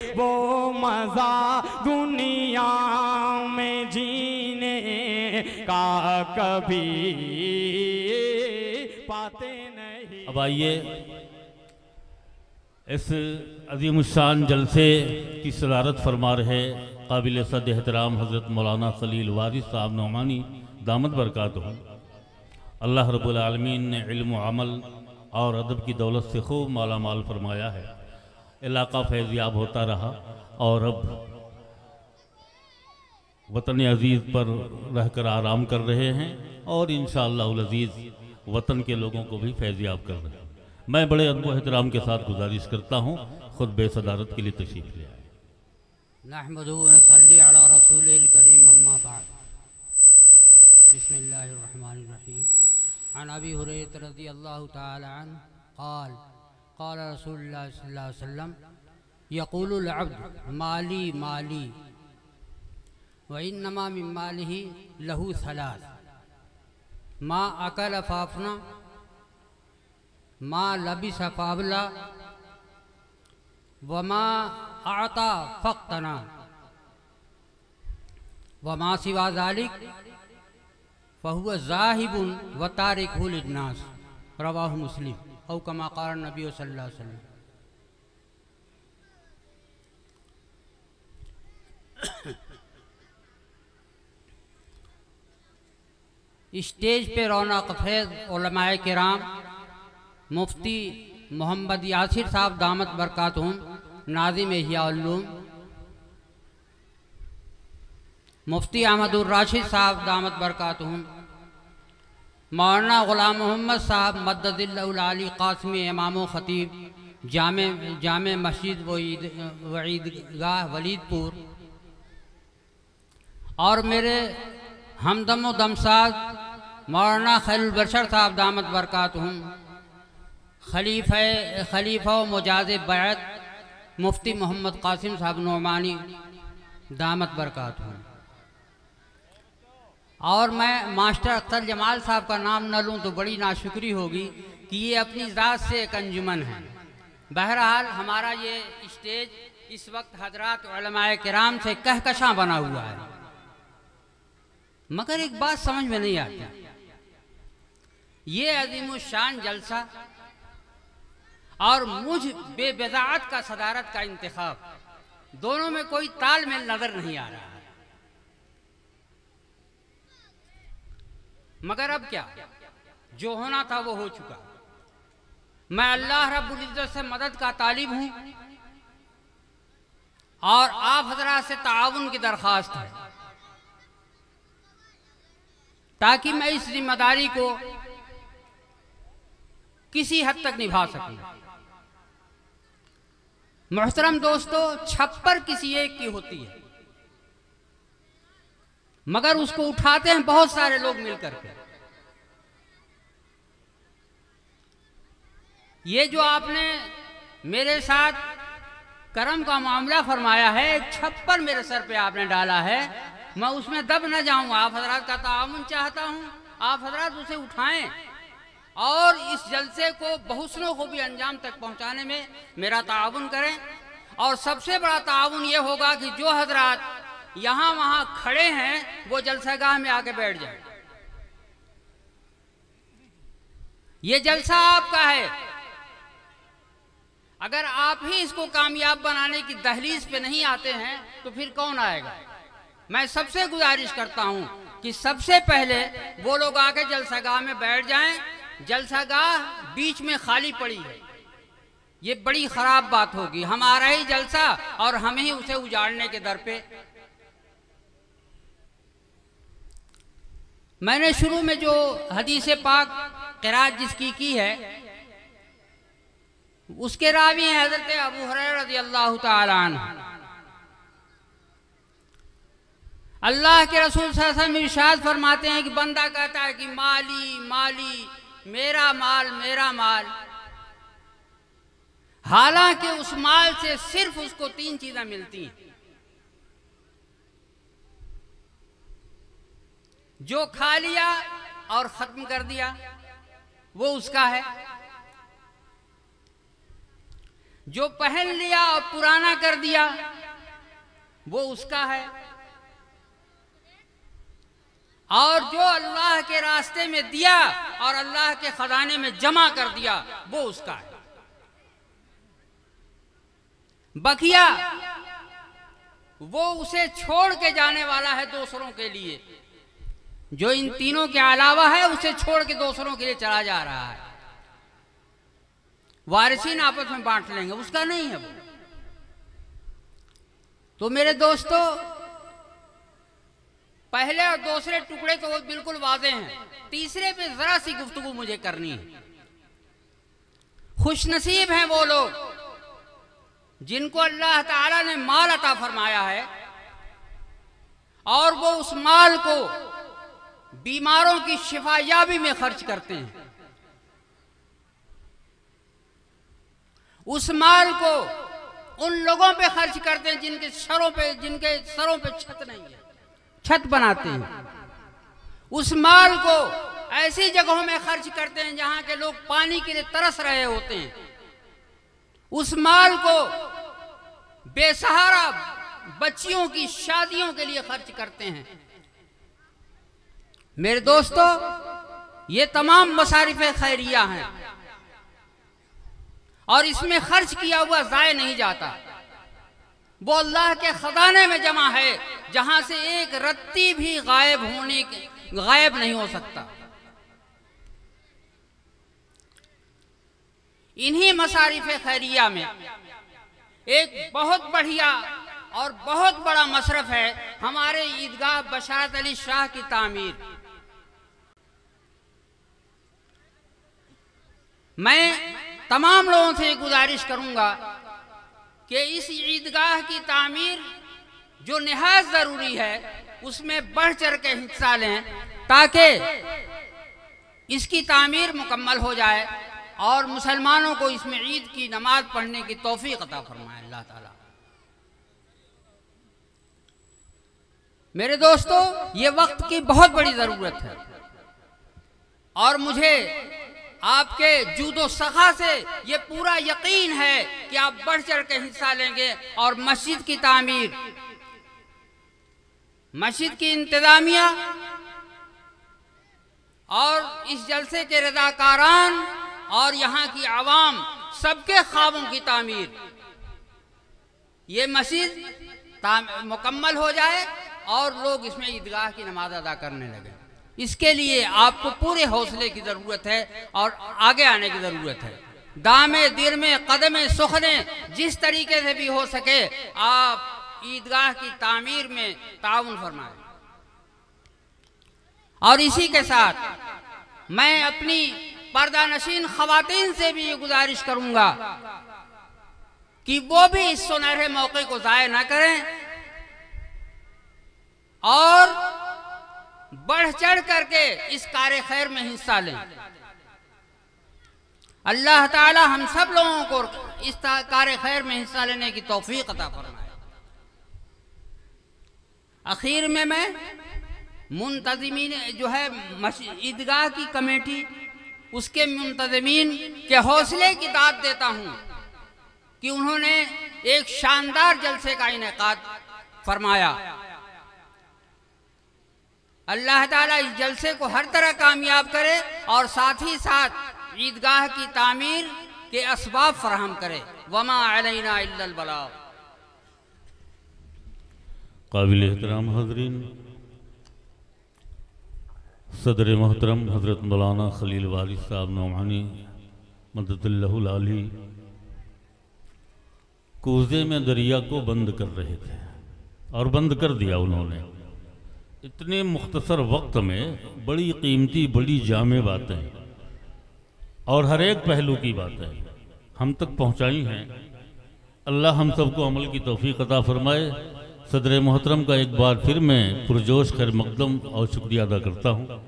वो मजा दुनिया में जीने का कभी पाते नहीं। अब आइए इस अज़ीमुश्शान जलसे की सदारत फरमा रहे काबिल सद एहतराम हज़रत मौलाना खलील वारिस साहब नौमानी दामद बरकातहू। अल्लाह रब्बुल आलमीन ने इल्म व अमल और अदब की दौलत से खूब माला माल फरमाया है। इलाका फैज़याब होता रहा और अब वतन अज़ीज़ पर रहकर आराम कर रहे हैं और इंशाअल्लाहुल अज़ीज़ वतन के लोगों को भी फैज़याब कर रहे हैं। मैं बड़े अदब एहतराम के साथ गुजारिश करता हूँ खुद बेसदारत के लिए तशरीफ़ ले आए। नहमदुहु व नसल्ली अला रसूलिल करीम अम्मा बाद। बिस्मिल्लाहिर रहमानिर रहीम। अन अबी हुरैरह रज़ियल्लाहु तआला अन्हु क़ाल क़ाल रसूलुल्लाह सल्लल्लाहु अलैहि वसल्लम यक़ूलुल अब्द माली माली व इन्नमा मिन मालिही लहू सलास मा अकल फाफना मा लबिस फाबला वमा आता फ़क्तना वमा सिवा ज़ालिक फ़हुव ज़ाहिबुन व तारिकुहु लिन्नास। रवाहु मुस्लिम औ कमा क़ाल नबी सल्लल्लाहु अलैहि वसल्लम। स्टेज पे रौनक फ़ैज़ उलमाए किराम मुफ्ती मोहम्मद यासिर साहब दामत बरकातहुम नाज़िम इह्या उल्लूम, मुफ्ती अहमदुर राशिद साहब दामत बरकातहुम, मौलाना ग़ुलाम मोहम्मद साहब मद्ददिल्लाहुल आली क़ासिमी इमाम ख़तीब जामे मस्जिद व ईदगाह वलीदपुर, और मेरे हमदम व दमसाज मौलाना खैरुल बशर साहब दामत बरकातहुम, खलीफा मुजाज़ बैत मुफ्ती मोहम्मद कासिम साहब नौमानी दामत बरकातहुम। और मैं मास्टर अख्तर जमाल साहब का नाम न लूँ तो बड़ी नाशुक्री होगी कि ये अपनी ज़ात से एक अंजुमन है। बहरहाल हमारा ये स्टेज इस वक्त हजरात उलमाए किराम से कहकशां बना हुआ है, मगर एक बात समझ में नहीं आती, ये अज़ीमुश्शान जलसा और मुझ बेबदाअत का सदारत का इंतखाब, दोनों में कोई तालमेल नजर नहीं आ रहा है। मगर अब क्या, जो होना था वो हो चुका। मैं अल्लाह रब्बुल इज्जत से मदद का तालिब हूं और आप हजरात से ताउन की दरख्वास्त है ताकि मैं इस जिम्मेदारी को किसी हद तक निभा सकूं। मोहतरम दोस्तों, छप्पर किसी एक की होती है, मगर उसको उठाते हैं बहुत सारे लोग मिलकर के। ये जो आपने मेरे साथ करम का मामला फरमाया है, एक छप्पर मेरे सर पे आपने डाला है, मैं उसमें दब न जाऊं। आप हजरात का ताउन चाहता हूं, आप हजरात उसे उठाएं और इस जलसे को बहुसनों को भी अंजाम तक पहुंचाने में मेरा ताउन करें। और सबसे बड़ा ताउन ये होगा कि जो हजरात यहाँ वहाँ खड़े हैं वो जलसागाह में आके बैठ जाए। ये जलसा आपका है, अगर आप ही इसको कामयाब बनाने की दहलीज पे नहीं आते हैं तो फिर कौन आएगा। मैं सबसे गुजारिश करता हूं कि सबसे पहले वो लोग आके जलसागाह में बैठ जाएं। जलसागाह बीच में खाली पड़ी है, ये बड़ी खराब बात होगी। हमारा ही जलसा और हम ही उसे उजाड़ने के दर पे। मैंने शुरू में जो हदीस पाक क़िराअत जिसकी की है उसके रावी हैं हज़रत अबू हुरैरा रज़ियल्लाहु तआला अन्हु। अल्लाह के रसूल सल्लल्लाहु अलैहि वसल्लम इरशाद फरमाते हैं कि बंदा कहता है कि माली माली, मेरा माल मेरा माल, हालांकि उस माल से सिर्फ उसको तीन चीजें मिलती हैं। जो खा लिया और खत्म कर दिया वो उसका है, जो पहन लिया और पुराना कर दिया वो उसका है, और जो अल्लाह के रास्ते में दिया और अल्लाह के खजाने में जमा कर दिया वो उसका है। बकिया वो उसे छोड़ के जाने वाला है दूसरों के लिए। जो इन तीनों के अलावा है उसे छोड़ के दूसरों के लिए चला जा रहा है। वारिसीन आपस में बांट लेंगे, उसका नहीं है वो। तो मेरे दोस्तों, पहले और दूसरे टुकड़े तो वो बिल्कुल वाज़ेह हैं, तीसरे पे जरा सी गुफ्तगू मुझे करनी है। खुशनसीब हैं वो लोग जिनको अल्लाह ताला ने माल अता फरमाया है और वो उस माल को बीमारों की शिफायाबी में खर्च करते हैं। उस माल को उन लोगों पे खर्च करते हैं जिनके सरों पे छत नहीं है, छत बनाते हैं। उस माल को ऐसी जगहों में खर्च करते हैं जहां के लोग पानी के लिए तरस रहे होते हैं। उस माल को बेसहारा बच्चियों की शादियों के लिए खर्च करते हैं। मेरे दोस्तों, ये तमाम मसारिफ़े खैरिया हैं और इसमें खर्च किया हुआ ज़ाय नहीं जाता। वो अल्लाह के खजाने में जमा है जहां से एक रत्ती भी गायब नहीं हो सकता। इन्हीं मसारिफ़े खैरिया में एक बहुत बढ़िया और बहुत बड़ा मसरफ है हमारे ईदगाह बशारत अली शाह की तामीर। मैं तमाम लोगों से गुजारिश करूंगा कि इस ईदगाह की तामीर जो निहायत ज़रूरी है उसमें बढ़ चढ़ के हिस्सा लें ताकि इसकी तामीर मुकम्मल हो जाए और मुसलमानों को इसमें ईद की नमाज पढ़ने की तौफीक अता फरमाए अल्लाह ताला। मेरे दोस्तों, ये वक्त की बहुत बड़ी ज़रूरत है और मुझे आपके जूदो सखा से ये पूरा यकीन है कि आप बढ़ चढ़ के हिस्सा लेंगे और मस्जिद की तामीर, मस्जिद की इंतजामिया और इस जलसे के रज़ाकारान और यहाँ की आवाम सबके ख्वाबों की तामीर, ये मस्जिद मुकम्मल हो जाए और लोग इसमें ईदगाह की नमाज अदा करने लगे। इसके लिए आपको पूरे हौसले की ज़रूरत है और आगे आने की ज़रूरत है। दामे दिर में कदमे सुखने, जिस तरीके से भी हो सके आप ईदगाह की तामीर में ताउन फरमाएं। और इसी के साथ मैं अपनी पर्दा नशीन ख़वातीन से भी ये गुजारिश करूंगा कि वो भी इस सुनहरे मौके को ज़ाया ना करें और बढ़ चढ़ करके इस कार्य खैर में हिस्सा लें। अल्लाह ताला हम सब लोगों को इस कार्य खैर में हिस्सा लेने की तौफीक अता फरमाए। आखिर में मैं मुंतज़िमीन जो है ईदगाह की कमेटी, उसके मुंतज़िमीन के हौसले की दाद देता हूँ कि उन्होंने एक शानदार जलसे का इनेकाद फरमाया। अल्लाह ताला इस जलसे को हर तरह कामयाब करे और साथ ही साथ ईदगाह की तामीर के असबाब फराहम करे। वमा अलैना इल्लल बलाग। काबिल एहतराम हाज़रीन, सदर मोहतरम हज़रत मौलाना खलील वारिस साहब नौमानी मददुल्लाहुल आली कूज़े में दरिया को बंद कर रहे थे और बंद कर दिया उन्होंने। इतने मुख्तसर वक्त में बड़ी कीमती, बड़ी जामे बातें और हर एक पहलू की बातें हम तक पहुँचाई हैं। अल्लाह हम सबको अमल की तौफीक अता फरमाए। सदर मोहतरम का एक बार फिर मैं पुरजोश खैर मकदम और शुक्रिया अदा करता हूँ।